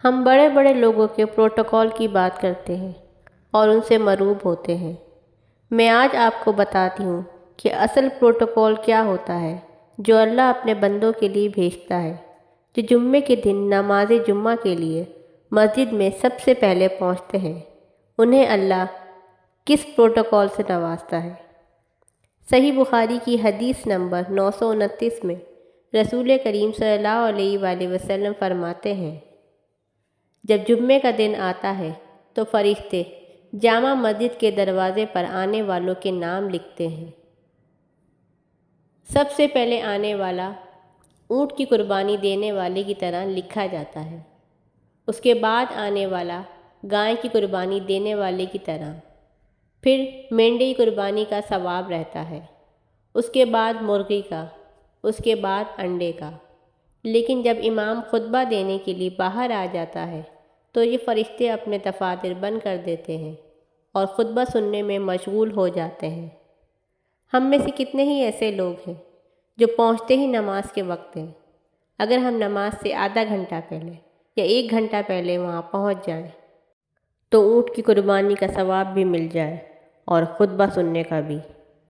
ہم بڑے بڑے لوگوں کے پروٹوکول کی بات کرتے ہیں اور ان سے مرعوب ہوتے ہیں۔ میں آج آپ کو بتاتی ہوں کہ اصل پروٹوکول کیا ہوتا ہے جو اللہ اپنے بندوں کے لیے بھیجتا ہے، جو جمعے کے دن نماز جمعہ کے لیے مسجد میں سب سے پہلے پہنچتے ہیں۔ انہیں اللہ کس پروٹوکول سے نوازتا ہے؟ صحیح بخاری کی حدیث نمبر 929 میں رسول کریم صلی اللہ علیہ وآلہ وسلم فرماتے ہیں، جب جمعے کا دن آتا ہے تو فرشتے جامع مسجد کے دروازے پر آنے والوں کے نام لکھتے ہیں۔ سب سے پہلے آنے والا اونٹ کی قربانی دینے والے کی طرح لکھا جاتا ہے، اس کے بعد آنے والا گائے کی قربانی دینے والے کی طرح، پھر مینڈے کی قربانی کا ثواب رہتا ہے، اس کے بعد مرغی کا، اس کے بعد انڈے کا۔ لیکن جب امام خطبہ دینے کے لیے باہر آ جاتا ہے تو یہ فرشتے اپنے دفاتر بند کر دیتے ہیں اور خطبہ سننے میں مشغول ہو جاتے ہیں۔ ہم میں سے کتنے ہی ایسے لوگ ہیں جو پہنچتے ہی نماز کے وقت ہیں۔ اگر ہم نماز سے آدھا گھنٹہ پہلے یا 1 گھنٹہ پہلے وہاں پہنچ جائیں تو اونٹ کی قربانی کا ثواب بھی مل جائے اور خطبہ سننے کا بھی۔